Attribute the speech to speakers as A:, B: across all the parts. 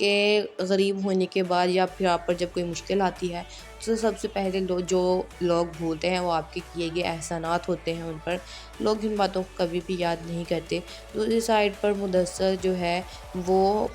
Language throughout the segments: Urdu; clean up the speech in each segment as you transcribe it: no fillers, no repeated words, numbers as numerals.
A: کہ غریب ہونے کے بعد یا پھر آپ پر جب کوئی مشکل آتی ہے تو سب سے پہلے جو لوگ بھولتے ہیں وہ آپ کے کیے گئے احسانات ہوتے ہیں ان پر، لوگ ان باتوں کو کبھی بھی یاد نہیں کرتے۔ دوسری سائڈ پر مدثر جو ہے وہ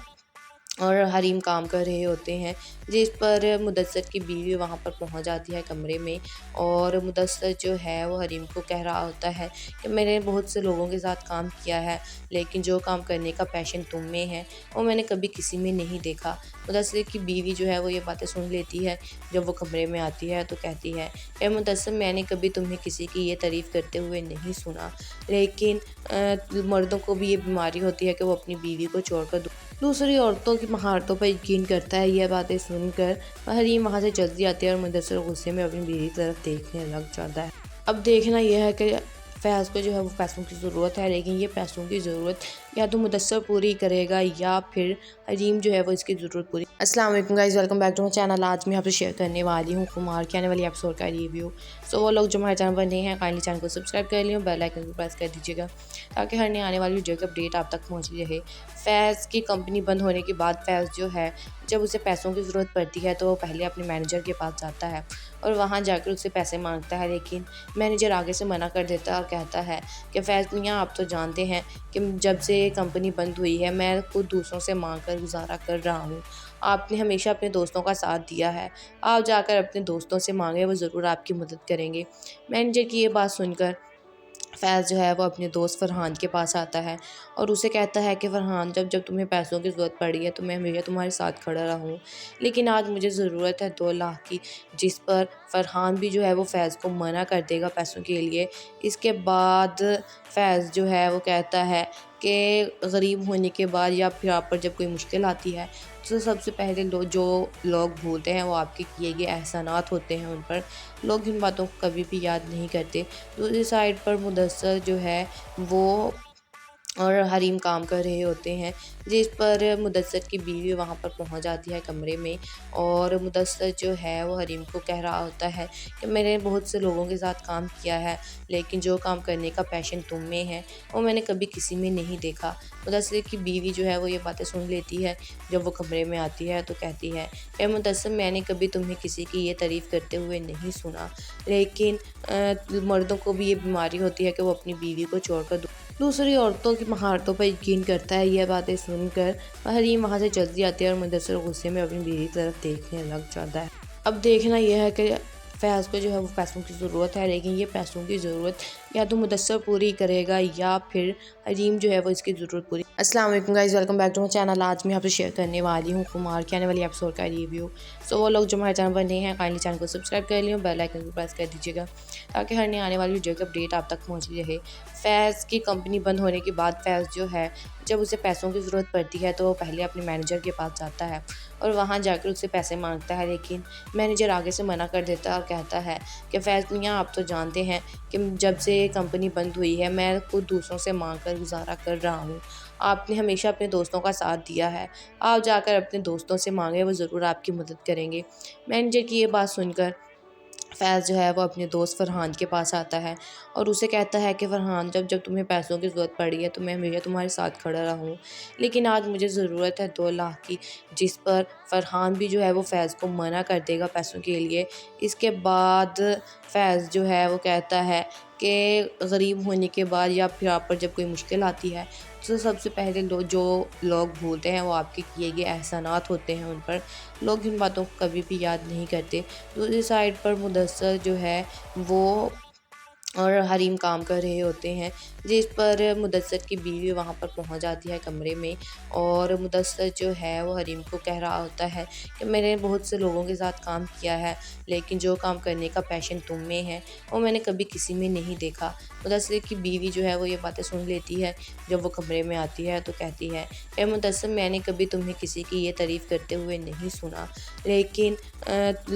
A: اور حریم کام کر رہے ہوتے ہیں، جس پر مدثر کی بیوی وہاں پر پہنچ جاتی ہے کمرے میں، اور مدثر جو ہے وہ حریم کو کہہ رہا ہوتا ہے کہ میں نے بہت سے لوگوں کے ساتھ کام کیا ہے، لیکن جو کام کرنے کا پیشن تم میں ہے وہ میں نے کبھی کسی میں نہیں دیکھا۔ مدثر کی بیوی جو ہے وہ یہ باتیں سن لیتی ہے، جب وہ کمرے میں آتی ہے تو کہتی ہے کہ مدثر میں نے کبھی تمہیں کسی کی یہ تعریف کرتے ہوئے نہیں سنا، لیکن مردوں کو بھی یہ بیماری ہوتی ہے کہ وہ اپنی بیوی کو چھوڑ کر دوسری عورتوں کی مہارتوں پر یقین کرتا ہے۔ یہ باتیں سن کر حریم وہاں سے جلدی آتی ہے اور مدثر غصے میں اپنی بیوی کی طرف دیکھنے لگ جاتا ہے۔ اب دیکھنا یہ ہے کہ فیاض کو جو ہے وہ پیسوں کی ضرورت ہے، لیکن یہ پیسوں کی ضرورت یا تو مدثر پوری کرے گا یا پھر حریم جو ہے وہ اس کی ضرورت پوری۔ السلام علیکم guys, welcome back to my channel. آج میں آپ سے شیئر کرنے والی ہوں کمار کے آنے والی ایپیسوڈ کا ریویو۔ سو وہ لوگ جو ہمارے چینل پر نئے ہیں کائنڈلی چینل کو سبسکرائب کر لیں اور بیل آئکن کو پریس کر دیجیے گا تاکہ ہر نئے آنے والی ویڈیو کی اپڈیٹ آپ تک پہنچتی رہے۔ فیض کی کمپنی بند ہونے کے بعد فیض جو ہے جب اسے پیسوں کی ضرورت پڑتی ہے تو وہ پہلے اپنے مینیجر کے پاس جاتا ہے اور وہاں جا کر اس سے پیسے مانگتا ہے، لیکن مینیجر آگے سے منع کر دیتا ہے اور کہتا ہے کہ فیض میاں آپ تو جانتے ہیں کہ جب سے کمپنی بند ہوئی ہے میں خود دوسروں سے مانگ کر گزارا کر رہا ہوں، آپ نے ہمیشہ اپنے دوستوں کا ساتھ دیا ہے، آپ جا کر اپنے دوستوں سے مانگیں، وہ ضرور آپ کی مدد کریں گے۔ مینیجر کی یہ بات سن کر فیض جو ہے وہ اپنے دوست فرحان کے پاس آتا ہے اور اسے کہتا ہے کہ فرحان جب تمہیں پیسوں کی ضرورت پڑی ہے تو میں ہمیشہ تمہارے ساتھ کھڑا رہا ہوں، لیکن آج مجھے ضرورت ہے 2 لاکھ کی، جس پر فرحان بھی جو ہے وہ فیض کو منع کر دے گا پیسوں کے لیے۔ اس کے بعد فیض جو ہے وہ کہتا ہے کہ غریب ہونے کے بعد یا پھر آپ پر جب کوئی مشکل آتی ہے تو سب سے پہلے جو لوگ بھولتے ہیں وہ آپ کے کیے گئے احسانات ہوتے ہیں ان پر، لوگ ان باتوں کو کبھی بھی یاد نہیں کرتے۔ دوسری سائڈ پر مدثر جو ہے وہ اور حریم کام کر رہے ہوتے ہیں، جس پر مدثر کی بیوی وہاں پر پہنچ جاتی ہے کمرے میں، اور مدثر جو ہے وہ حریم کو کہہ رہا ہوتا ہے کہ میں نے بہت سے لوگوں کے ساتھ کام کیا ہے، لیکن جو کام کرنے کا پیشن تم میں ہے وہ میں نے کبھی کسی میں نہیں دیکھا۔ مدثر کی بیوی جو ہے وہ یہ باتیں سن لیتی ہے، جب وہ کمرے میں آتی ہے تو کہتی ہے کہ مدثر میں نے کبھی تمہیں کسی کی یہ تعریف کرتے ہوئے نہیں سنا، لیکن مردوں کو بھی یہ بیماری ہوتی ہے کہ وہ اپنی بیوی کو چھوڑ کر دوسری عورتوں کی مہارتوں پر یقین کرتا ہے۔ یہ باتیں سن کر حریم وہاں سے جلدی آتی ہے اور مدثر غصے میں اپنی بیوی کی طرف دیکھنے لگ جاتا ہے۔ اب دیکھنا یہ ہے کہ فیاض کو جو ہے وہ پیسوں کی ضرورت ہے، لیکن یہ پیسوں کی ضرورت یا تو مدثر پوری کرے گا یا پھر حریم جو ہے وہ اس کی ضرورت پوری۔ السلام علیکم guys, welcome back to my channel. آج میں آپ سے شیئر کرنے والی ہوں کمار کے آنے والی ایپیسوڈ کا ریویو۔ سو وہ لوگ جو ہمارے چینل پر نئے ہیں کائنڈلی چینل کو سبسکرائب کر لیں اور بیل آئکن کو پریس کر دیجیے گا تاکہ ہر نئے آنے والی ویڈیو کی اپڈیٹ آپ تک پہنچتی رہے۔ فیض کی کمپنی بند ہونے کے بعد فیض جو ہے جب اسے پیسوں کی ضرورت پڑتی ہے تو وہ پہلے اپنے مینیجر کے پاس جاتا ہے اور وہاں جا کر اس سے پیسے مانگتا ہے، لیکن مینیجر آگے سے منع کر دیتا ہے اور کہتا ہے کہ فیض میاں آپ تو جانتے ہیں کہ جب سے کمپنی بند ہوئی ہے میں خود دوسروں سے مانگ کر گزارا کر رہا ہوں، آپ نے ہمیشہ اپنے دوستوں کا ساتھ دیا ہے، آپ جا کر اپنے دوستوں سے مانگیں، وہ ضرور آپ کی مدد کریں گے۔ مینیجر کی یہ بات سن کر فیض جو ہے وہ اپنے دوست فرحان کے پاس آتا ہے اور اسے کہتا ہے کہ فرحان جب تمہیں پیسوں کی ضرورت پڑی ہے تو میں ہمیشہ تمہارے ساتھ کھڑا رہا ہوں، لیکن آج مجھے ضرورت ہے 2 لاکھ کی، جس پر فرحان بھی جو ہے وہ فیض کو منع کر دے گا پیسوں کے لیے۔ اس کے بعد فیض جو ہے وہ کہتا ہے کہ غریب ہونے کے بعد یا پھر آپ پر جب کوئی مشکل آتی ہے تو سب سے پہلے جو لوگ بھولتے ہیں وہ آپ کے کیے گئے احسانات ہوتے ہیں ان پر، لوگ ان باتوں کو کبھی بھی یاد نہیں کرتے۔ دوسری سائڈ پر مدثر جو ہے وہ اور حریم کام کر رہے ہوتے ہیں، جس پر مدثر کی بیوی وہاں پر پہنچ جاتی ہے کمرے میں، اور مدثر جو ہے وہ حریم کو کہہ رہا ہوتا ہے کہ میں نے بہت سے لوگوں کے ساتھ کام کیا ہے، لیکن جو کام کرنے کا پیشن تم میں ہے وہ میں نے کبھی کسی میں نہیں دیکھا۔ مدثر کی بیوی جو ہے وہ یہ باتیں سن لیتی ہے، جب وہ کمرے میں آتی ہے تو کہتی ہے کہ مدثر میں نے کبھی تمہیں کسی کی یہ تعریف کرتے ہوئے نہیں سنا، لیکن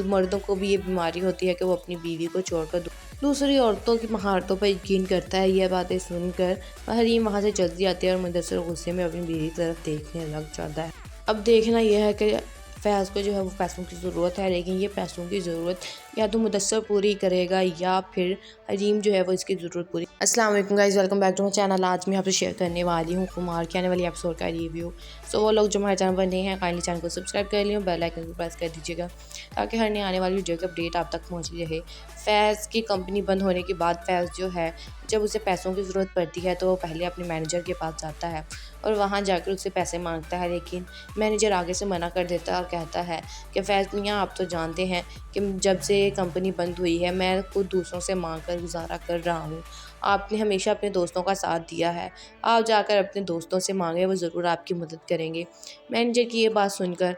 A: مردوں کو بھی یہ بیماری ہوتی ہے کہ وہ اپنی بیوی کو چھوڑ کر دوسری عورتوں کی مہارتوں پر یقین کرتا ہے۔ یہ باتیں سن کر حریم وہاں سے جلدی آتی ہے اور مدثر غصے میں اپنی بیوی کی طرف دیکھنے لگ جاتا ہے۔ اب دیکھنا یہ ہے کہ فیض کو جو ہے وہ پیسوں کی ضرورت ہے، لیکن یہ پیسوں کی ضرورت یا تو مدثر پوری کرے گا یا پھر حریم جو ہے وہ اس کی ضرورت پوری۔ السلام علیکم guys, welcome back to my channel. آج میں آپ سے شیئر کرنے والی ہوں کمار کی آنے والی ایپیسوڈ کا ریویو۔ سو وہ لوگ جو ہمارے چینل پر نئے ہیں کائنڈلی چینل کو سبسکرائب کر لیں اور بیل آئکن کو پریس کر دیجیے گا تاکہ ہر نئے آنے والی ویڈیو کی اپڈیٹ آپ تک پہنچتی رہے۔ فیض کی کمپنی بند ہونے کے بعد فیض جو ہے جب اسے پیسوں کی ضرورت پڑتی ہے تو وہ پہلے اپنے مینیجر کے پاس جاتا ہے اور وہاں جا کر اس سے پیسے مانگتا ہے، لیکن مینیجر آگے سے منع کر دیتا ہے اور کہتا ہے کہ فیض میاں آپ تو جانتے ہیں کہ جب سے یہ کمپنی بند ہوئی ہے میں خود دوسروں سے مانگ کر گزارا کر رہا ہوں۔ آپ نے ہمیشہ اپنے دوستوں کا ساتھ دیا ہے، آپ جا کر اپنے دوستوں سے مانگیں، وہ ضرور آپ کی مدد کریں گے۔ مینیجر کی یہ بات سن کر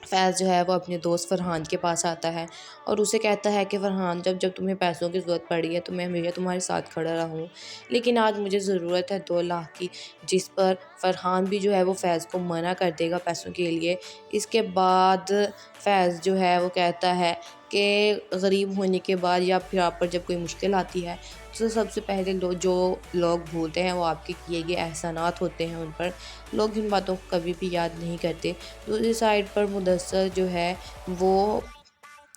A: فیض جو ہے وہ اپنے دوست فرحان کے پاس آتا ہے اور اسے کہتا ہے کہ فرحان جب تمہیں پیسوں کی ضرورت پڑی ہے تو میں ہمیشہ تمہارے ساتھ کھڑا رہا ہوں، لیکن آج مجھے ضرورت ہے 2 لاکھ کی، جس پر فرحان بھی جو ہے وہ فیض کو منع کر دے گا پیسوں کے لیے۔ اس کے بعد فیض جو ہے وہ کہتا ہے کہ غریب ہونے کے بعد یا پھر آپ پر جب کوئی مشکل آتی ہے تو سب سے پہلے جو لوگ بھولتے ہیں وہ آپ کے کیے گئے احسانات ہوتے ہیں، ان پر لوگ ان باتوں کو کبھی بھی یاد نہیں کرتے۔ دوسری سائڈ پر مدثر جو ہے وہ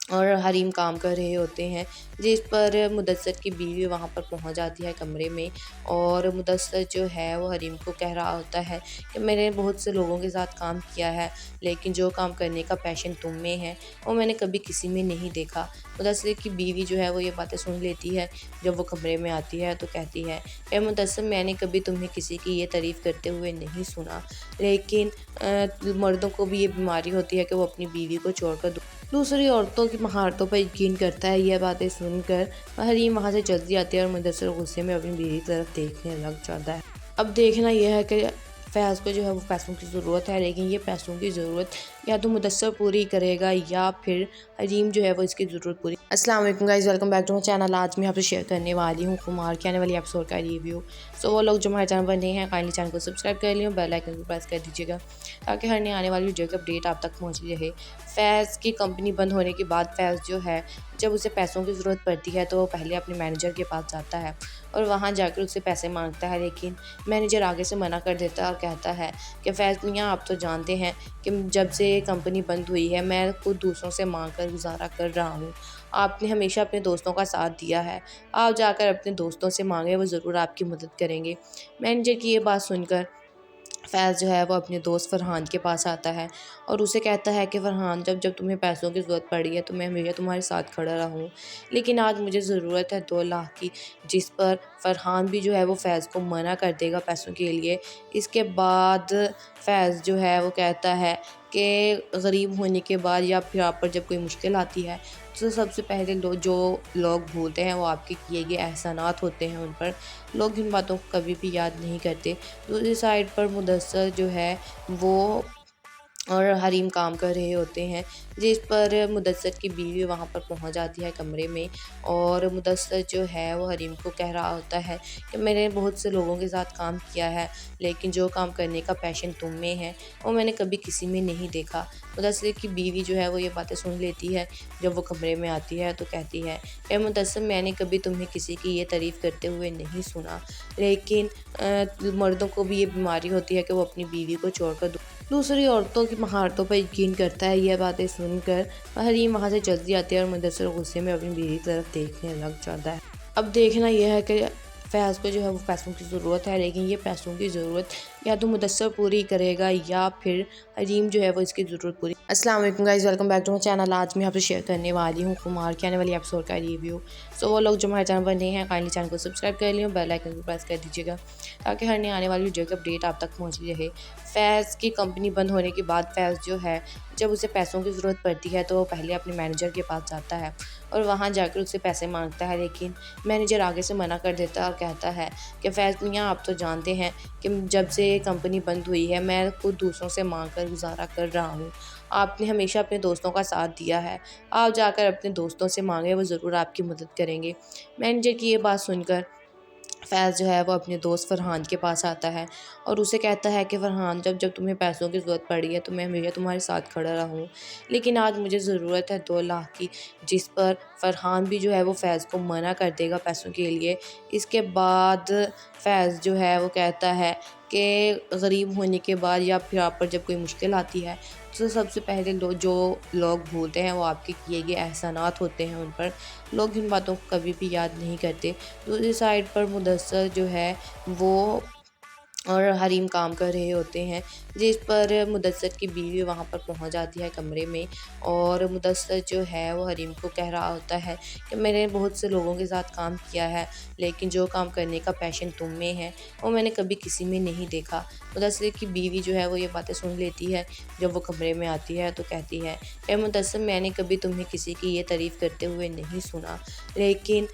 A: اور حریم کام کر رہے ہوتے ہیں، جس پر مدثر کی بیوی وہاں پر پہنچ جاتی ہے کمرے میں، اور مدثر جو ہے وہ حریم کو کہہ رہا ہوتا ہے کہ میں نے بہت سے لوگوں کے ساتھ کام کیا ہے، لیکن جو کام کرنے کا پیشن تم میں ہے وہ میں نے کبھی کسی میں نہیں دیکھا۔ مدثر کی بیوی جو ہے وہ یہ باتیں سن لیتی ہے، جب وہ کمرے میں آتی ہے تو کہتی ہے کہ مدثر میں نے کبھی تمہیں کسی کی یہ تعریف کرتے ہوئے نہیں سنا، لیکن مردوں کو بھی یہ بیماری ہوتی ہے کہ وہ اپنی بیوی کو چھوڑ کر دوسری عورتوں کی مہارتوں پر یقین کرتا ہے۔ یہ باتیں سن کر حریم وہاں سے چلتی آتی ہے اور مدثر غصے میں اپنی بیوی کی طرف دیکھنے لگ جاتا ہے۔ اب دیکھنا یہ ہے کہ فیض کو جو ہے وہ پیسوں کی ضرورت ہے، لیکن یہ پیسوں کی ضرورت یا تو مدثر پوری کرے گا یا پھر حریم جو ہے وہ اس کی ضرورت پوری۔ السلام علیکم guys, welcome back to my channel. آج میں آپ سے شیئر کرنے والی ہوں کمار کی آنے والی ایپیسوڈ کا ریویو۔ سو وہ لوگ جو ہمارے چینل پر نئے ہیں کائنڈلی چینل کو سبسکرائب کر لیں اور بیل آئکن کو پریس کر دیجیے گا تاکہ ہر نئے آنے والی ویڈیو کی اپڈیٹ آپ تک پہنچتی رہے۔ فیض کی کمپنی بند ہونے کے بعد فیض جو ہے جب اسے پیسوں کی ضرورت پڑتی ہے تو وہ پہلے اپنے مینیجر کے پاس جاتا ہے اور وہاں جا کر اس سے پیسے مانگتا ہے، لیکن مینیجر آگے سے منع کر دیتا ہے اور کہتا ہے کہ فیض میاں آپ تو جانتے ہیں کہ جب سے یہ کمپنی بند ہوئی ہے میں خود دوسروں سے مانگ کر گزارا کر رہا ہوں، آپ نے ہمیشہ اپنے دوستوں کا ساتھ دیا ہے، آپ جا کر اپنے دوستوں سے مانگیں، وہ ضرور آپ کی مدد کریں گے۔ مینیجر کی یہ بات سن کر فیض جو ہے وہ اپنے دوست فرحان کے پاس آتا ہے اور اسے کہتا ہے کہ فرحان جب تمہیں پیسوں کی ضرورت پڑی ہے تو میں ہمیشہ تمہارے ساتھ کھڑا رہا ہوں، لیکن آج مجھے ضرورت ہے 2 لاکھ کی، جس پر فرحان بھی جو ہے وہ فیض کو منع کر دے گا پیسوں کے لیے۔ اس کے بعد فیض جو ہے وہ کہتا ہے کہ غریب ہونے کے بعد یا پھر آپ پر جب کوئی مشکل آتی ہے تو سب سے پہلے جو لوگ بھولتے ہیں وہ آپ کے کیے گئے احسانات ہوتے ہیں، ان پر لوگ ان باتوں کو کبھی بھی یاد نہیں کرتے۔ دوسری سائڈ پر مدثر جو ہے وہ اور حریم کام کر رہے ہوتے ہیں، جس پر مدثر کی بیوی وہاں پر پہنچ جاتی ہے کمرے میں، اور مدثر جو ہے وہ حریم کو کہہ رہا ہوتا ہے کہ میں نے بہت سے لوگوں کے ساتھ کام کیا ہے، لیکن جو کام کرنے کا پیشن تم میں ہے وہ میں نے کبھی کسی میں نہیں دیکھا۔ مدثر کی بیوی جو ہے وہ یہ باتیں سن لیتی ہے، جب وہ کمرے میں آتی ہے تو کہتی ہے کہ مدثر میں نے کبھی تمہیں کسی کی یہ تعریف کرتے ہوئے نہیں سنا، لیکن مردوں کو بھی یہ بیماری ہوتی ہے کہ وہ اپنی بیوی کو چھوڑ کر دوسری عورتوں کی مہارتوں پر یقین کرتا ہے۔ یہ باتیں سن کر حریم وہاں سے چلتی آتی ہے اور مدثر غصے میں اپنی بیوی کی طرف دیکھنے لگ جاتا ہے۔ اب دیکھنا یہ ہے کہ فیض کو جو ہے وہ پیسوں کی ضرورت ہے، لیکن یہ پیسوں کی ضرورت یا تو مدثر پوری کرے گا یا پھر حریم جو ہے وہ اس کی ضرورت پوری۔ السلام علیکم guys, welcome back to my channel. آج میں آپ سے شیئر کرنے والی ہوں کمار کی آنے والی ایپیسوڈ کا ریویو۔ سو وہ لوگ جو ہمارے چینل پر نئے ہیں کائنڈلی چینل کو سبسکرائب کر لیں اور بیل آئکن کو پریس کر دیجیے گا تاکہ ہر نئے آنے والی ویڈیو کی اپڈیٹ آپ تک پہنچتی رہے۔ فیض کی کمپنی بند ہونے کے بعد فیض جو ہے جب اسے پیسوں کی ضرورت پڑتی ہے تو وہ پہلے اپنے مینیجر کے پاس جاتا ہے اور وہاں جا کر اس سے پیسے مانگتا ہے، لیکن مینیجر آگے سے منع کر دیتا ہے اور کہتا ہے کہ فیض میاں آپ تو جانتے ہیں کہ جب سے یہ کمپنی بند ہوئی ہے میں خود دوسروں سے مانگ کر گزارا کر رہا ہوں، آپ نے ہمیشہ اپنے دوستوں کا ساتھ دیا ہے، آپ جا کر اپنے دوستوں سے مانگیں، وہ ضرور آپ کی مدد کریں گے۔ مینیجر کی یہ بات سن کر فیض جو ہے وہ اپنے دوست فرحان کے پاس آتا ہے اور اسے کہتا ہے کہ فرحان جب تمہیں پیسوں کی ضرورت پڑی ہے تو میں ہمیشہ تمہارے ساتھ کھڑا رہا ہوں، لیکن آج مجھے ضرورت ہے 2 لاکھ کی، جس پر فرحان بھی جو ہے وہ فیض کو منع کر دے گا پیسوں کے لیے۔ اس کے بعد فیض جو ہے وہ کہتا ہے کہ غریب ہونے کے بعد یا پھر آپ پر جب کوئی مشکل آتی ہے تو سب سے پہلے جو لوگ بھولتے ہیں وہ آپ کے کیے گئے احسانات ہوتے ہیں، ان پر لوگ ان باتوں کو کبھی بھی یاد نہیں کرتے۔ دوسری سائڈ پر مدثر جو ہے وہ اور حریم کام کر رہے ہوتے ہیں، جس پر مدثر کی بیوی وہاں پر پہنچ جاتی ہے کمرے میں، اور مدثر جو ہے وہ حریم کو کہہ رہا ہوتا ہے کہ میں نے بہت سے لوگوں کے ساتھ کام کیا ہے، لیکن جو کام کرنے کا پیشن تم میں ہے وہ میں نے کبھی کسی میں نہیں دیکھا۔ مدثر کی بیوی جو ہے وہ یہ باتیں سن لیتی ہے، جب وہ کمرے میں آتی ہے تو کہتی ہے کہ مدثر، میں نے کبھی تمہیں کسی کی یہ تعریف کرتے ہوئے نہیں سنا، لیکن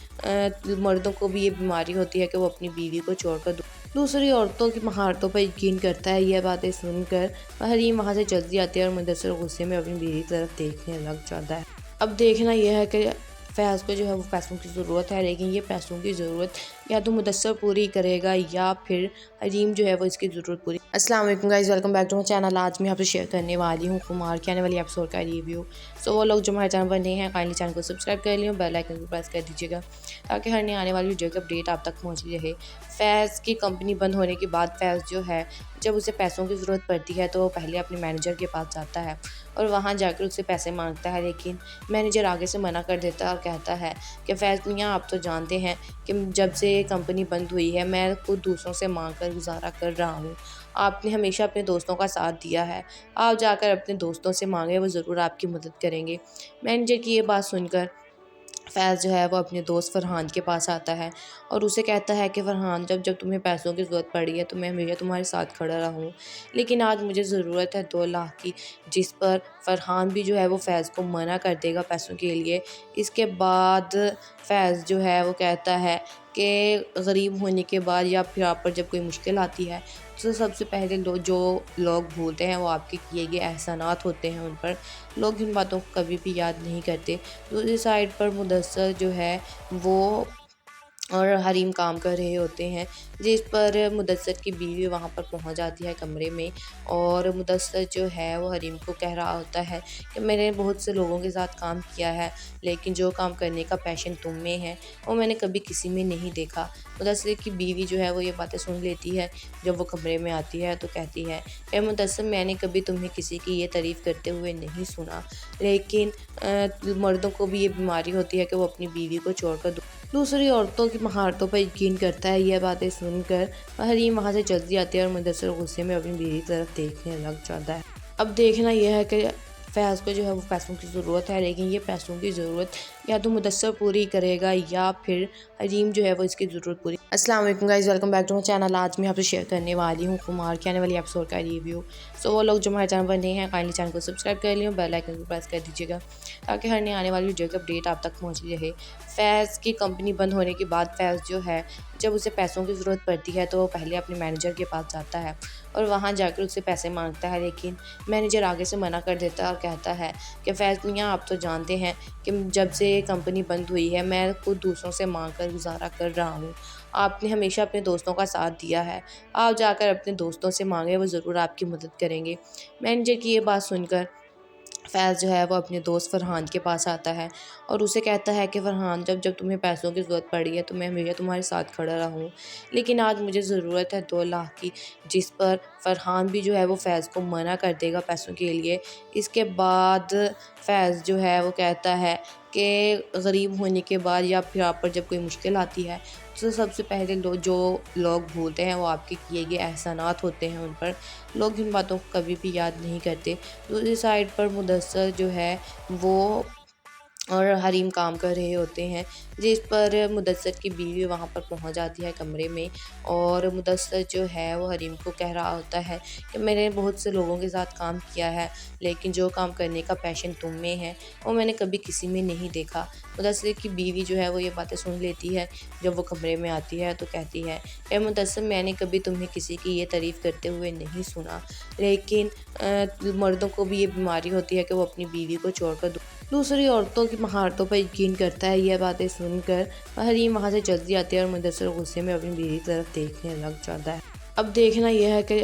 A: مردوں کو بھی یہ بیماری ہوتی ہے کہ وہ اپنی بیوی کو چھوڑ کر دوسری عورتوں کی مہارتوں پر یقین کرتا ہے۔ یہ باتیں سن کر حریم وہاں سے چلتی آتی ہے اور مدثر غصے میں اپنی بیوی کی طرف دیکھنے لگ جاتا ہے۔ اب دیکھنا یہ ہے کہ فیض کو جو ہے وہ پیسوں کی ضرورت ہے، لیکن یہ پیسوں کی ضرورت یا تو مدثر پوری کرے گا یا پھر حریم جو ہے وہ اس کی ضرورت پوری۔ السلام علیکم guys, welcome back to my channel. آج میں آپ سے شیئر کرنے والی ہوں کمار کی آنے والی ایپیسوڈ کا ریویو۔ وہ لوگ جو ہمارے چینل پر نئے ہیں کائنڈلی چینل کو سبسکرائب کر لیں اور بیل آئکن کو پریس کر دیجیے گا تاکہ ہر نئے آنے والی ویڈیو کی اپڈیٹ آپ تک پہنچتی رہے۔ فیض کی کمپنی بند ہونے کے بعد فیض جو ہے جب اسے پیسوں کی ضرورت پڑتی ہے تو وہ پہلے اپنے مینیجر کے پاس جاتا ہے اور وہاں جا کر اس سے پیسے مانگتا ہے، لیکن مینیجر آگے سے منع کر دیتا ہے اور کہتا ہے کہ فیض میاں، آپ تو جانتے ہیں کہ جب سے یہ کمپنی بند ہوئی ہے میں خود دوسروں سے مانگ کر گزارا کر رہا ہوں۔ آپ نے ہمیشہ اپنے دوستوں کا ساتھ دیا ہے، آپ جا کر اپنے دوستوں سے مانگیں، وہ ضرور آپ کی مدد کریں گے۔ مینیجر کی یہ بات سن کر فیض جو ہے وہ اپنے دوست فرحان کے پاس آتا ہے اور اسے کہتا ہے کہ فرحان، جب تمہیں پیسوں کی ضرورت پڑی ہے تو میں ہمیشہ تمہارے ساتھ کھڑا رہا ہوں، لیکن آج مجھے ضرورت ہے 2 لاکھ کی، جس پر فرحان بھی جو ہے وہ فیض کو منع کر دے گا پیسوں کے لیے۔ اس کے بعد فیض جو ہے وہ کہتا ہے کہ غریب ہونے کے بعد یا پھر آپ پر جب کوئی مشکل آتی ہے تو سب سے پہلے جو لوگ بھولتے ہیں وہ آپ کے کیے گئے احسانات ہوتے ہیں، ان پر لوگ ان باتوں کو کبھی بھی یاد نہیں کرتے۔ دوسری سائڈ پر مدثر جو ہے وہ اور حریم کام کر رہے ہوتے ہیں، جس پر مدثر کی بیوی وہاں پر پہنچ جاتی ہے کمرے میں، اور مدثر جو ہے وہ حریم کو کہہ رہا ہوتا ہے کہ میں نے بہت سے لوگوں کے ساتھ کام کیا ہے، لیکن جو کام کرنے کا پیشن تم میں ہے وہ میں نے کبھی کسی میں نہیں دیکھا۔ مدثر کی بیوی جو ہے وہ یہ باتیں سن لیتی ہے، جب وہ کمرے میں آتی ہے تو کہتی ہے کہ مدثر، میں نے کبھی تمہیں کسی کی یہ تعریف کرتے ہوئے نہیں سنا، لیکن مردوں کو بھی یہ بیماری ہوتی ہے کہ وہ اپنی بیوی کو چھوڑ کر دوسری عورتوں کی مہارتوں پر یقین کرتا ہے۔ یہ باتیں سن کر حریم وہاں سے چلتی آتی ہے اور مدثر غصے میں اپنی بیوی کی طرف دیکھنے لگ جاتا ہے۔ اب دیکھنا یہ ہے کہ فیض کو جو ہے وہ پیسوں کی ضرورت ہے، لیکن یہ پیسوں کی ضرورت یا تو مدثر پوری کرے گا یا پھر حریم جو ہے وہ اس کی ضرورت پوری۔ السلام علیکم guys, welcome back to my channel. آج میں آپ سے شیئر کرنے والی ہوں کمار کی آنے والی ایپیسوڈ کا ریویو۔ وہ لوگ جو ہمارے چینل پر نئے ہیں کائنڈلی چینل کو سبسکرائب کر لیں اور بیل آئکن کو پریس کر دیجیے گا تاکہ ہر نئے آنے والی ویڈیو کی اپڈیٹ آپ تک پہنچتی رہے۔ فیض کی کمپنی بند ہونے کے بعد فیض جو ہے جب اسے پیسوں کی ضرورت پڑتی ہے تو وہ پہلے اپنے مینیجر کے پاس جاتا ہے اور وہاں جا کر اس سے پیسے مانگتا ہے، لیکن مینیجر آگے سے منع کر دیتا ہے اور کہتا ہے کہ فیض میاں، آپ تو جانتے ہیں کہ جب سے یہ کمپنی بند ہوئی ہے میں خود دوسروں سے مانگ کر گزارا کر رہا ہوں، آپ نے ہمیشہ اپنے دوستوں کا ساتھ دیا ہے، آپ جا کر اپنے دوستوں سے مانگیں، وہ ضرور آپ کی مدد کریں گے۔ مینیجر کی یہ بات سن کر فیض جو ہے وہ اپنے دوست فرحان کے پاس آتا ہے اور اسے کہتا ہے کہ فرحان، جب تمہیں پیسوں کی ضرورت پڑی ہے تو میں ہمیشہ تمہارے ساتھ کھڑا رہا ہوں، لیکن آج مجھے ضرورت ہے 2 لاکھ کی، جس پر فرحان بھی جو ہے وہ فیض کو منع کر دے گا پیسوں کے لیے۔ اس کے بعد فیض جو ہے وہ کہتا ہے کہ غریب ہونے کے بعد یا پھر آپ پر جب کوئی مشکل آتی ہے تو سب سے پہلے جو لوگ بھولتے ہیں وہ آپ کے کیے گئے احسانات ہوتے ہیں، ان پر لوگ ان باتوں کو کبھی بھی یاد نہیں کرتے۔ دوسری سائڈ پر مدثر جو ہے وہ اور حریم کام کر رہے ہوتے ہیں، جس پر مدثر کی بیوی وہاں پر پہنچ جاتی ہے کمرے میں، اور مدثر جو ہے وہ حریم کو کہہ رہا ہوتا ہے کہ میں نے بہت سے لوگوں کے ساتھ کام کیا ہے، لیکن جو کام کرنے کا پیشن تم میں ہے وہ میں نے کبھی کسی میں نہیں دیکھا۔ مدثر کی بیوی جو ہے وہ یہ باتیں سن لیتی ہے، جب وہ کمرے میں آتی ہے تو کہتی ہے کہ مدثر، میں نے کبھی تمہیں کسی کی یہ تعریف کرتے ہوئے نہیں سنا، لیکن مردوں کو بھی یہ بیماری ہوتی ہے کہ وہ اپنی بیوی کو چھوڑ کر دوسری عورتوں کی مہارتوں پر یقین کرتا ہے۔ یہ باتیں سن کر حریم وہاں سے چلتی آتی ہے اور مدثر غصے میں اپنی بیوی کی طرف دیکھنے لگ جاتا ہے۔ اب دیکھنا یہ ہے کہ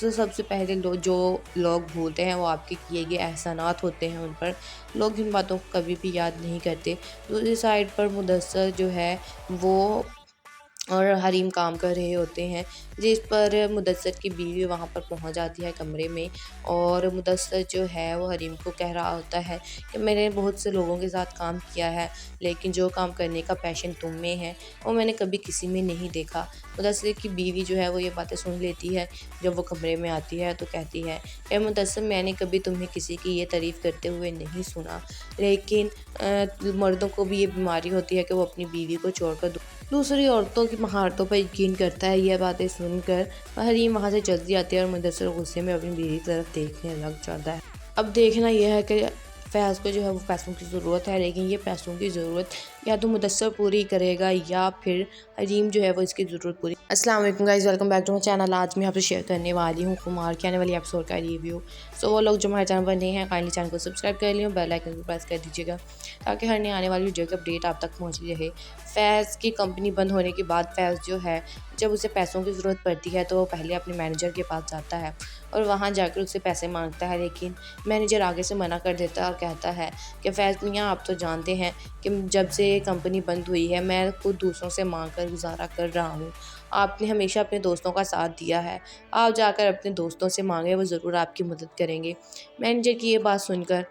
A: تو سب سے پہلے جو لوگ بھولتے ہیں وہ آپ کے کیے گئے احسانات ہوتے ہیں ان پر، لوگ ان باتوں کو کبھی بھی یاد نہیں کرتے۔ دوسری سائڈ پر مدثر جو ہے وہ اور حریم کام کر رہے ہوتے ہیں، جس پر مدثر کی بیوی وہاں پر پہنچ جاتی ہے کمرے میں، اور مدثر جو ہے وہ حریم کو کہہ رہا ہوتا ہے کہ میں نے بہت سے لوگوں کے ساتھ کام کیا ہے، لیکن جو کام کرنے کا پیشن تم میں ہے وہ میں نے کبھی کسی میں نہیں دیکھا۔ مدثر کی بیوی جو ہے وہ یہ باتیں سن لیتی ہے جب وہ کمرے میں آتی ہے تو کہتی ہے کہ مدثر، میں نے کبھی تمہیں کسی کی یہ تعریف کرتے ہوئے نہیں سنا، لیکن مردوں کو بھی یہ بیماری ہوتی ہے کہ وہ اپنی بیوی کو چھوڑ کر دوسری عورتوں کی مہارتوں پر یقین کرتا ہے۔ یہ باتیں سن کر حریم وہاں سے چلتی آتی ہے اور مدثر غصے میں اپنی بیوی کی طرف دیکھنے لگ جاتا ہے۔ اب دیکھنا یہ ہے کہ فیض کو جو ہے وہ پیسوں کی ضرورت ہے، لیکن یہ پیسوں کی ضرورت یا تو مدثر پوری کرے گا یا پھر حریم جو ہے وہ اس کی ضرورت پوری۔ السلام علیکم guys, welcome back to my channel. آج میں آپ سے شیئر کرنے والی ہوں کمار کے آنے والی ایپیسوڈ کا ریویو۔ وہ لوگ جو ہمارے چینل پر نئے ہیں کائنڈلی چینل کو سبسکرائب کر لیں اور بیل آئیکن کو پریس کر دیجیے گا تاکہ ہر نئے آنے والی ویڈیو کی اپڈیٹ آپ تک پہنچتی رہے۔ فیض کی کمپنی بند ہونے کے بعد فیض جو ہے جب اسے پیسوں کی ضرورت پڑتی ہے تو وہ پہلے اپنے مینیجر کے پاس جاتا ہے اور وہاں جا کر اسے پیسے مانگتا ہے، لیکن مینیجر آگے سے منع کر دیتا ہے اور کہتا ہے کہ فیض میاں، آپ تو جانتے ہیں کہ جب سے یہ کمپنی بند ہوئی ہے میں خود دوسروں سے مانگ کر گزارا کر رہا ہوں۔ آپ نے ہمیشہ اپنے دوستوں کا ساتھ دیا ہے، آپ جا کر اپنے دوستوں سے مانگیں، وہ ضرور آپ کی مدد کریں گے۔ مینیجر کی یہ بات سن کر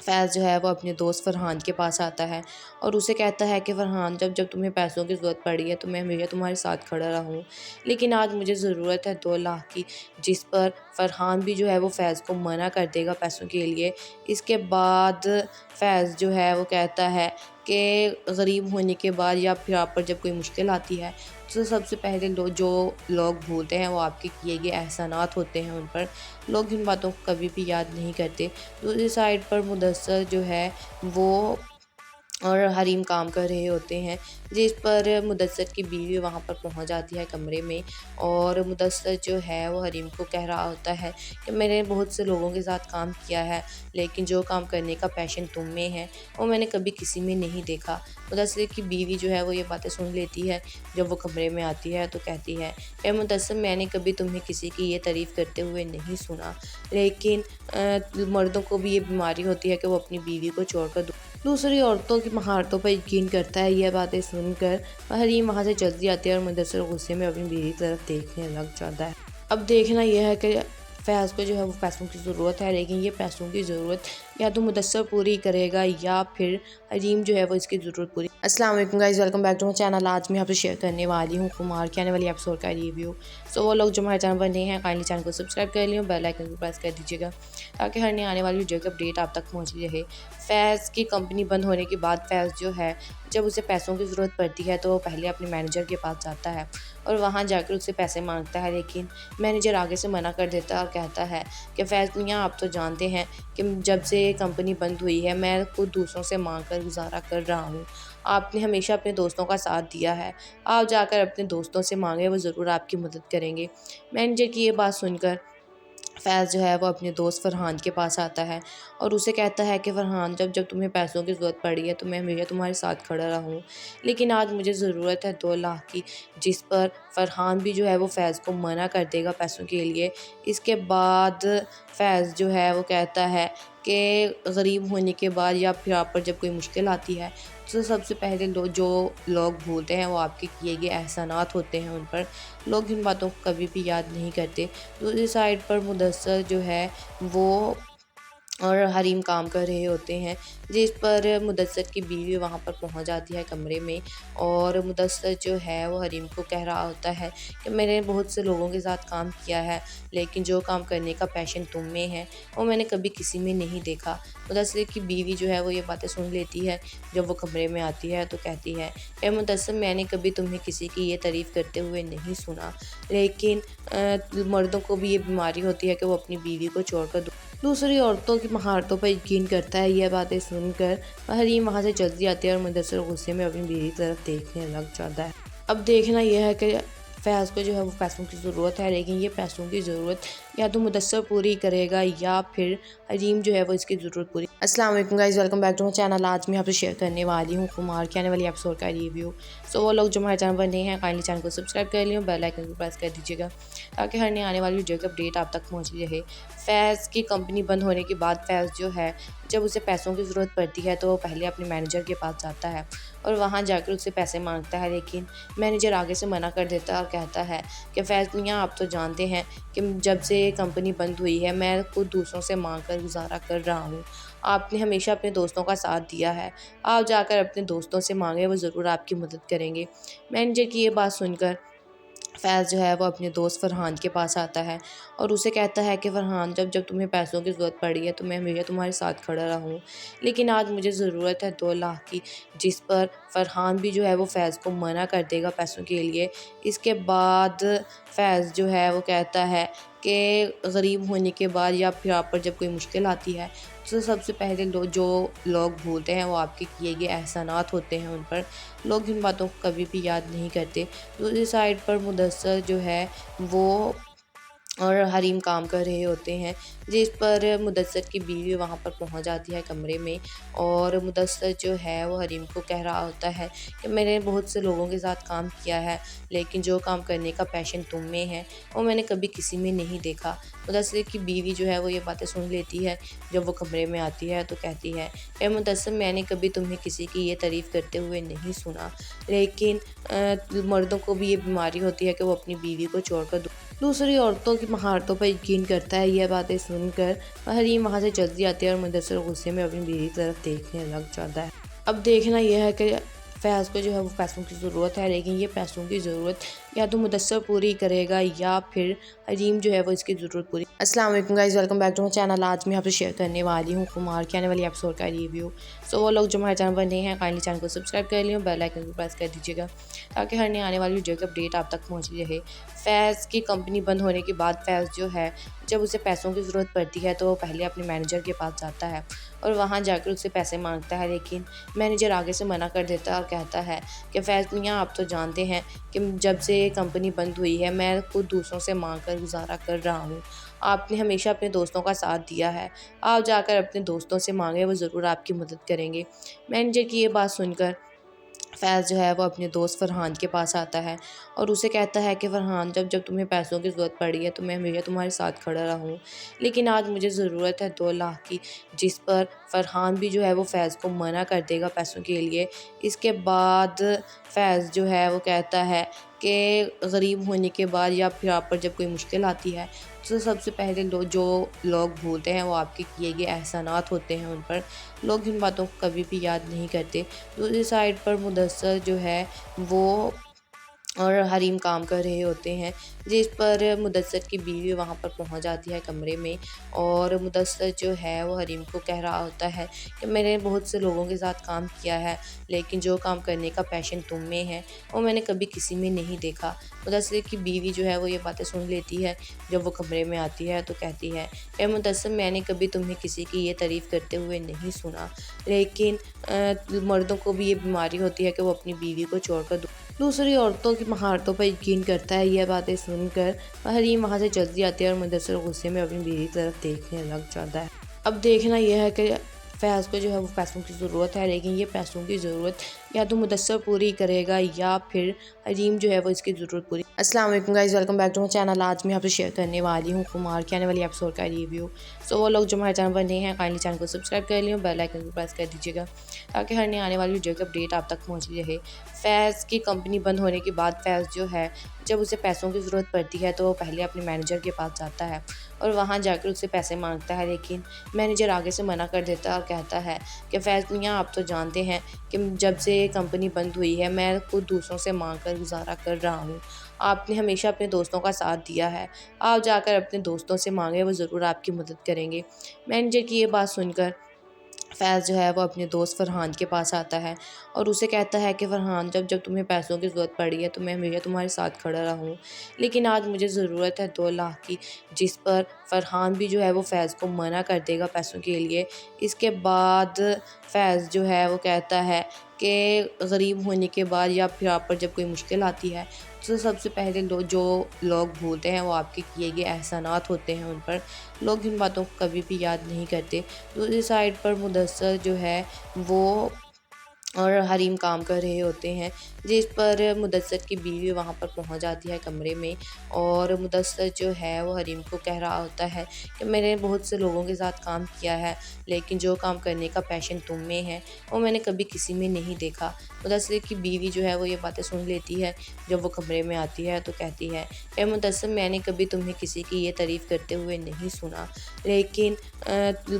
A: فیض جو ہے وہ اپنے دوست فرحان کے پاس آتا ہے اور اسے کہتا ہے کہ فرحان، جب تمہیں پیسوں کی ضرورت پڑی ہے تو میں ہمیشہ تمہارے ساتھ کھڑا رہا ہوں، لیکن آج مجھے ضرورت ہے 2 لاکھ کی، جس پر فرحان بھی جو ہے وہ فیض کو منع کر دے گا پیسوں کے لیے۔ اس کے بعد فیض جو ہے وہ کہتا ہے کہ غریب ہونے کے بعد یا پھر آپ پر جب کوئی مشکل آتی ہے تو سب سے پہلے جو لوگ بھولتے ہیں وہ آپ کے کیے گئے احسانات ہوتے ہیں ان پر، لوگ ان باتوں کو کبھی بھی یاد نہیں کرتے۔ دوسری سائڈ پر مدثر جو ہے وہ اور حریم کام کر رہے ہوتے ہیں، جس پر مدثر کی بیوی وہاں پر پہنچ جاتی ہے کمرے میں، اور مدثر جو ہے وہ حریم کو کہہ رہا ہوتا ہے کہ میں نے بہت سے لوگوں کے ساتھ کام کیا ہے، لیکن جو کام کرنے کا پیشن تم میں ہے وہ میں نے کبھی کسی میں نہیں دیکھا۔ مدثر کی بیوی جو ہے وہ یہ باتیں سن لیتی ہے جب وہ کمرے میں آتی ہے تو کہتی ہے کہ مدثر، میں نے کبھی تمہیں کسی کی یہ تعریف کرتے ہوئے نہیں سنا، لیکن مردوں کو بھی یہ بیماری ہوتی ہے کہ وہ اپنی بیوی کو چھوڑ کر دوسری عورتوں کی مہارتوں پر یقین کرتا ہے۔ یہ باتیں سن کر حریم وہاں سے چلتی آتی ہے اور مدثر غصے میں اپنی بیوی کی طرف دیکھنے لگ جاتا ہے۔ اب دیکھنا یہ ہے کہ فیض کو جو ہے وہ پیسوں کی ضرورت ہے، لیکن یہ پیسوں کی ضرورت یا تو مدثر پوری کرے گا یا پھر حریم جو ہے وہ اس کی ضرورت پوری۔ السلام علیکم guys, welcome back to my channel. آج میں آپ سے شیئر کرنے والی ہوں کمار کے آنے والی ایپیسوڈ کا ریویو۔ وہ لوگ جو ہمارے چینل پر نئے ہیں کائنڈلی چینل کو سبسکرائب کر لیں اور بیل آئیکن کو پریس کر دیجیے گا تاکہ ہر نئے آنے والی ویڈیو کی اپڈیٹ آپ تک پہنچتی رہے۔ فیض کی کمپنی بند ہونے کے بعد فیض جو ہے جب اسے پیسوں کی ضرورت پڑتی ہے تو وہ پہلے اپنے مینیجر کے پاس جاتا ہے اور وہاں جا کر اسے پیسے مانگتا ہے، لیکن مینیجر آگے سے منع کر دیتا ہے اور کہتا ہے کہ فیض میاں، آپ تو جانتے ہیں کہ جب سے یہ کمپنی بند ہوئی ہے میں خود دوسروں سے مانگ کر گزارا کر رہا ہوں، آپ نے ہمیشہ اپنے دوستوں کا ساتھ دیا ہے، آپ جا کر اپنے دوستوں سے مانگیں، وہ ضرور آپ کی مدد کریں گے۔ مینیجر کی یہ بات سن کر فیض جو ہے وہ اپنے دوست فرحان کے پاس آتا ہے اور اسے کہتا ہے کہ فرحان، جب تمہیں پیسوں کی ضرورت پڑی ہے تو میں ہمیشہ تمہارے ساتھ کھڑا رہا ہوں، لیکن آج مجھے ضرورت ہے 2 لاکھ کی، جس پر فرحان بھی جو ہے وہ فیض کو منع کر دے گا پیسوں کے لیے۔ اس کے بعد فیض جو ہے وہ کہتا ہے کہ غریب ہونے کے بعد یا پھر آپ پر جب کوئی مشکل آتی ہے تو سب سے پہلے جو لوگ بھولتے ہیں وہ آپ کے کیے گئے احسانات ہوتے ہیں ان پر، لوگ ان باتوں کو کبھی بھی یاد نہیں کرتے۔ دوسری سائڈ پر مدثر جو ہے وہ اور حریم کام کر رہے ہوتے ہیں، جس پر مدثر کی بیوی وہاں پر پہنچ جاتی ہے کمرے میں، اور مدثر جو ہے وہ حریم کو کہہ رہا ہوتا ہے کہ میں نے بہت سے لوگوں کے ساتھ کام کیا ہے، لیکن جو کام کرنے کا پیشن تم میں ہے وہ میں نے کبھی کسی میں نہیں دیکھا۔ مدثر کی بیوی جو ہے وہ یہ باتیں سن لیتی ہے جب وہ کمرے میں آتی ہے تو کہتی ہے کہ مدثر، میں نے کبھی تمہیں کسی کی یہ تعریف کرتے ہوئے نہیں سنا، لیکن مردوں کو بھی یہ بیماری ہوتی ہے کہ وہ اپنی بیوی کو چھوڑ کر دوسری عورتوں کی مہارتوں پر یقین کرتا ہے۔ یہ باتیں سن کر حریم وہاں سے چلتی آتی ہے اور مدثر غصے میں اپنی بیوی کی طرف دیکھنے لگ جاتا ہے۔ اب دیکھنا یہ ہے کہ فیض کو جو ہے وہ پیسوں کی ضرورت ہے، لیکن یہ پیسوں کی ضرورت یا تو مدثر پوری کرے گا یا پھر حریم جو ہے وہ اس کی ضرورت پوری۔ السلام علیکم guys, welcome back to my channel. آج میں آپ سے شیئر کرنے والی ہوں کمار کی آنے والی ایپیسوڈ کا ریویو۔ سو وہ لوگ جو ہمارے چینل پر نئے ہیں کائنڈلی چینل کو سبسکرائب کر لیں، بیل آئکن کو پریس کر دیجیے گا تاکہ ہر نئے آنے والی ویڈیو کی اپڈیٹ آپ تک پہنچتی رہے۔ فیض کی کمپنی بند ہونے کے بعد فیض جو ہے جب اسے پیسوں کی ضرورت پڑتی ہے تو وہ پہلے اپنے مینیجر کے پاس جاتا ہے اور وہاں جا کر اس سے پیسے مانگتا ہے، لیکن مینیجر آگے سے منع کر دیتا ہے اور کہتا ہے کہ فیض میاں آپ تو جانتے ہیں کہ جب سے کمپنی بند ہوئی ہے میں خود دوسروں سے مانگ کر گزارا کر رہا ہوں۔ آپ نے ہمیشہ اپنے دوستوں کا ساتھ دیا ہے، آپ جا کر اپنے دوستوں سے مانگیں، وہ ضرور آپ کی مدد کریں گے۔ مینیجر کی یہ بات سن کر فیض جو ہے وہ اپنے دوست فرحان کے پاس آتا ہے اور اسے کہتا ہے کہ فرحان جب تمہیں پیسوں کی ضرورت پڑی ہے تو میں ہمیشہ تمہارے ساتھ کھڑا رہا ہوں، لیکن آج مجھے ضرورت ہے 2 لاکھ کی، جس پر فرحان بھی جو ہے وہ فیض کو منع کر دے گا پیسوں کے لیے۔ اس کے بعد فیض جو ہے وہ کہتا ہے کہ غریب ہونے کے بعد یا پھر آپ پر جب کوئی مشکل آتی ہے تو سب سے پہلے جو لوگ بھولتے ہیں وہ آپ کے کیے گئے احسانات ہوتے ہیں، ان پر لوگ ان باتوں کو کبھی بھی یاد نہیں کرتے۔ دوسری سائڈ پر مدثر جو ہے وہ اور حریم کام کر رہے ہوتے ہیں، جس پر مدثر کی بیوی وہاں پر پہنچ جاتی ہے کمرے میں، اور مدثر جو ہے وہ حریم کو کہہ رہا ہوتا ہے کہ میں نے بہت سے لوگوں کے ساتھ کام کیا ہے، لیکن جو کام کرنے کا پیشن تم میں ہے وہ میں نے کبھی کسی میں نہیں دیکھا۔ مدثر کی بیوی جو ہے وہ یہ باتیں سن لیتی ہے جب وہ کمرے میں آتی ہے تو کہتی ہے کہ مدثر میں نے کبھی تمہیں کسی کی یہ تعریف کرتے ہوئے نہیں سنا، لیکن مردوں کو بھی یہ بیماری ہوتی ہے کہ وہ اپنی بیوی کو چھوڑ کر دوسری عورتوں کی مہارتوں پر یقین کرتا ہے۔ یہ باتیں سن کر حریم وہاں سے جلدی آتی ہے اور مدثر غصے میں اپنی بیوی کی طرف دیکھنے لگ جاتا ہے۔ اب دیکھنا یہ ہے کہ فیض کو جو ہے وہ پیسوں کی ضرورت ہے، لیکن یہ پیسوں کی ضرورت یا تو مدثر پوری کرے گا یا پھر حریم جو ہے وہ اس کی ضرورت پوری۔ السلام علیکم guys, welcome back to my channel. آج میں آپ سے شیئر کرنے والی ہوں کمار کی آنے والی ایپیسوڈ کا ریویو۔ سو وہ لوگ جو ہمارے چینل پر نئے ہیں کائنڈلی چینل کو سبسکرائب کر لیں، بیل آئکن کو پریس کر دیجیے گا تاکہ ہر نئے آنے والی ویڈیو کی اپڈیٹ آپ تک پہنچتی رہے۔ فیض کی کمپنی بند ہونے کے بعد فیض جو ہے جب اسے پیسوں کی ضرورت پڑتی ہے تو وہ پہلے اپنے مینیجر کے پاس جاتا ہے اور وہاں جا کر اس سے پیسے مانگتا ہے، لیکن مینیجر آگے سے منع کر دیتا ہے اور کہتا ہے کہ فیض میاں آپ تو جانتے ہیں کہ جب سے کمپنی بند ہوئی ہے میں خود دوسروں سے مانگ کر گزارا کر رہا ہوں، آپ نے ہمیشہ اپنے دوستوں کا ساتھ دیا ہے، آپ جا کر اپنے دوستوں سے مانگیں، وہ ضرور آپ کی مدد کریں گے۔ مینیجر کی یہ بات سن کر فیض جو ہے وہ اپنے دوست فرحان کے پاس آتا ہے اور اسے کہتا ہے کہ فرحان جب تمہیں پیسوں کی ضرورت پڑی ہے تو میں ہمیشہ تمہارے ساتھ کھڑا رہا ہوں، لیکن آج مجھے ضرورت ہے 2 لاکھ کی، جس پر فرحان بھی جو ہے وہ فیض کو منع کر دے گا پیسوں کے لیے۔ اس کے بعد فیض جو ہے وہ کہتا ہے کہ غریب ہونے کے بعد یا پھر آپ پر جب کوئی مشکل آتی ہے تو سب سے پہلے جو لوگ بھولتے ہیں وہ آپ کے کیے گئے احسانات ہوتے ہیں، ان پر لوگ ان باتوں کو کبھی بھی یاد نہیں کرتے۔ دوسری سائڈ پر مدثر جو ہے وہ اور حریم کام کر رہے ہوتے ہیں، جس پر مدثر کی بیوی وہاں پر پہنچ جاتی ہے کمرے میں، اور مدثر جو ہے وہ حریم کو کہہ رہا ہوتا ہے کہ میں نے بہت سے لوگوں کے ساتھ کام کیا ہے، لیکن جو کام کرنے کا پیشن تم میں ہے وہ میں نے کبھی کسی میں نہیں دیکھا۔ مدثر کی بیوی جو ہے وہ یہ باتیں سن لیتی ہے جب وہ کمرے میں آتی ہے تو کہتی ہے کہ مدثر میں نے کبھی تمہیں کسی کی یہ تعریف کرتے ہوئے نہیں سنا، لیکن مردوں کو بھی یہ بیماری ہوتی ہے کہ وہ اپنی بیوی کو چھوڑ کر دوسری عورتوں کی مہارتوں پر یقین کرتا ہے۔ یہ باتیں سن کر حریم وہاں سے جلدی آتی ہے اور مدثر غصے میں اپنی بیوی کی طرف دیکھنے لگ جاتا ہے۔ اب دیکھنا یہ ہے کہ فیض کو جو ہے وہ پیسوں کی ضرورت ہے، لیکن یہ پیسوں کی ضرورت یا تو مدثر پوری کرے گا یا پھر حریم جو ہے وہ اس کی ضرورت پوری۔ السلام علیکم guys, welcome back to my channel. آج میں آپ سے شیئر کرنے والی ہوں کمار کی آنے والی ایپیسوڈ کا ریویو۔ سو وہ لوگ جو ہمارے چینل پر نئے ہیں کائنڈلی چینل کو سبسکرائب کر لیں، بیل آئکن کو پریس کر دیجیے گا تاکہ ہر نئے آنے والی ویڈیو کی اپڈیٹ آپ تک پہنچتی رہے۔ فیض کی کمپنی بند ہونے کے بعد فیض جو ہے جب اسے پیسوں کی ضرورت پڑتی ہے تو وہ پہلے اپنے مینیجر کے پاس جاتا ہے اور وہاں جا کر اس سے پیسے مانگتا ہے، لیکن مینیجر آگے سے منع کر دیتا ہے اور کہتا ہے کہ فیض میاں آپ تو جانتے ہیں کہ جب سے کمپنی بند ہوئی ہے میں خود دوسروں سے مانگ کر گزارا کر رہا ہوں، آپ نے ہمیشہ اپنے دوستوں کا ساتھ دیا ہے، آپ جا کر اپنے دوستوں سے مانگیں، وہ ضرور آپ کی مدد کریں گے۔ مینیجر کی یہ بات سن کر فیض جو ہے وہ اپنے دوست فرحان کے پاس آتا ہے اور اسے کہتا ہے کہ فرحان جب تمہیں پیسوں کی ضرورت پڑی ہے تو میں ہمیشہ تمہارے ساتھ کھڑا رہا ہوں، لیکن آج مجھے ضرورت ہے 2 لاکھ کی، جس پر فرحان بھی جو ہے وہ فیض کو منع کر دے گا پیسوں کے لیے۔ اس کے بعد فیض جو ہے وہ کہتا ہے کہ غریب ہونے کے بعد یا پھر آپ پر جب کوئی مشکل آتی ہے تو سب سے پہلے جو لوگ بھولتے ہیں وہ آپ کے کیے گئے احسانات ہوتے ہیں، ان پر لوگ ان باتوں کو کبھی بھی یاد نہیں کرتے۔ دوسری سائڈ پر مدثر جو ہے وہ اور حریم کام کر رہے ہوتے ہیں، جس پر مدثر کی بیوی وہاں پر پہنچ جاتی ہے کمرے میں، اور مدثر جو ہے وہ حریم کو کہہ رہا ہوتا ہے کہ میں نے بہت سے لوگوں کے ساتھ کام کیا ہے، لیکن جو کام کرنے کا پیشن تم میں ہے وہ میں نے کبھی کسی میں نہیں دیکھا۔ مدثر کی بیوی جو ہے وہ یہ باتیں سن لیتی ہے، جب وہ کمرے میں آتی ہے تو کہتی ہے کہ مدثر میں نے کبھی تمہیں کسی کی یہ تعریف کرتے ہوئے نہیں سنا، لیکن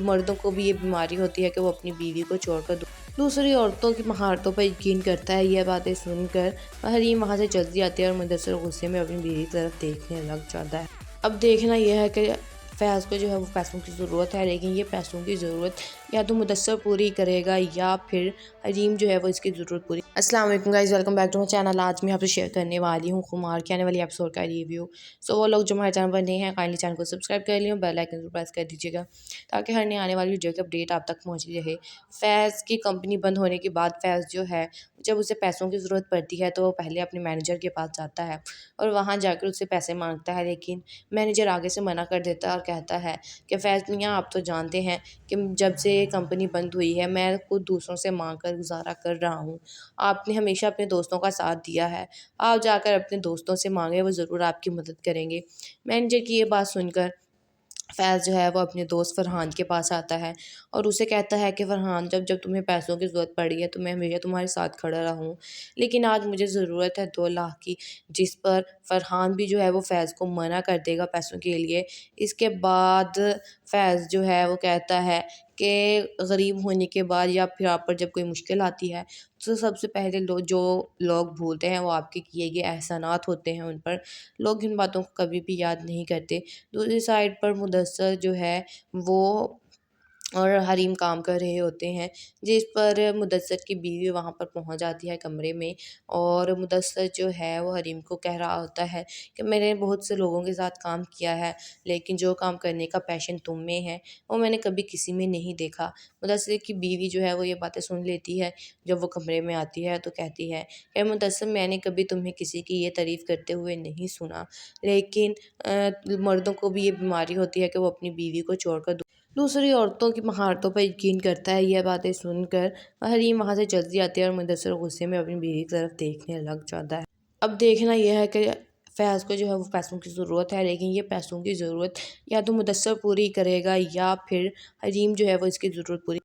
A: مردوں کو بھی یہ بیماری ہوتی ہے کہ وہ اپنی بیوی کو چھوڑ کر دوسری عورتوں کی مہارتوں پر یقین کرتا ہے۔ یہ باتیں سن کر حریم وہاں سے چلتی آتی ہے اور مدثر غصے میں اپنی بیوی کی طرف دیکھنے لگ جاتا ہے۔ اب دیکھنا یہ ہے کہ فیض کو جو ہے وہ پیسوں کی ضرورت ہے، لیکن یہ پیسوں کی ضرورت یا تو مدثر پوری کرے گا یا پھر حریم جو ہے وہ اس کی ضرورت پوری۔ السلام علیکم guys, welcome back to my channel. آج میں آپ سے شیئر کرنے والی ہوں خمار کے آنے والی ایپیسوڈ کا ریویو۔ وہ لوگ جو ہمارے چینل پر نئے ہیں کائنڈلی چینل کو سبسکرائب کر لیں اور بیل آئکن کو پریس کر دیجیے گا تاکہ ہر نئے آنے والی ویڈیو کی اپڈیٹ آپ تک پہنچتی رہے۔ فیض کی کمپنی بند ہونے کے بعد فیض جو ہے جب اسے پیسوں کی ضرورت پڑتی ہے تو وہ پہلے اپنے مینیجر کے پاس جاتا ہے اور وہاں جا کر اس سے پیسے مانگتا ہے، لیکن مینیجر آگے سے منع کر دیتا ہے اور کہتا ہے کہ فیض میاں آپ تو جانتے ہیں کہ جب سے یہ کمپنی بند ہوئی ہے میں خود دوسروں سے مانگ کر گزارا کر رہا ہوں، آپ نے ہمیشہ اپنے دوستوں کا ساتھ دیا ہے، آپ جا کر اپنے دوستوں سے مانگیں، وہ ضرور آپ کی مدد کریں گے۔ مینیجر کی یہ بات سن کر فیض جو ہے وہ اپنے دوست فرحان کے پاس آتا ہے اور اسے کہتا ہے کہ فرحان جب تمہیں پیسوں کی ضرورت پڑی ہے تو میں ہمیشہ تمہارے ساتھ کھڑا رہا ہوں، لیکن آج مجھے ضرورت ہے 2 لاکھ کی، جس پر فرحان بھی جو ہے وہ فیض کو منع کر دے گا پیسوں کے لیے۔ اس کے بعد فیض جو ہے وہ کہتا ہے کہ غریب ہونے کے بعد یا پھر آپ پر جب کوئی مشکل آتی ہے تو سب سے پہلے جو لوگ بھولتے ہیں وہ آپ کے کیے گئے احسانات ہوتے ہیں، ان پر لوگ ان باتوں کو کبھی بھی یاد نہیں کرتے۔ دوسری سائڈ پر مدثر جو ہے وہ اور حریم کام کر رہے ہوتے ہیں، جس پر مدثر کی بیوی وہاں پر پہنچ جاتی ہے کمرے میں، اور مدثر جو ہے وہ حریم کو کہہ رہا ہوتا ہے کہ میں نے بہت سے لوگوں کے ساتھ کام کیا ہے، لیکن جو کام کرنے کا پیشن تم میں ہے وہ میں نے کبھی کسی میں نہیں دیکھا۔ مدثر کی بیوی جو ہے وہ یہ باتیں سن لیتی ہے، جب وہ کمرے میں آتی ہے تو کہتی ہے کہ مدثر میں نے کبھی تمہیں کسی کی یہ تعریف کرتے ہوئے نہیں سنا، لیکن مردوں کو بھی یہ بیماری ہوتی ہے کہ وہ اپنی بیوی کو چھوڑ کر دوسری عورتوں کی مہارتوں پر یقین کرتا ہے۔ یہ باتیں سن کر حریم وہاں سے چلتی آتی ہے اور مدثر غصے میں اپنی بیوی کی طرف دیکھنے لگ جاتا ہے۔ اب دیکھنا یہ ہے کہ فیض کو جو ہے وہ پیسوں کی ضرورت ہے، لیکن یہ پیسوں کی ضرورت یا تو مدثر پوری کرے گا یا پھر حریم جو ہے وہ اس کی ضرورت پوری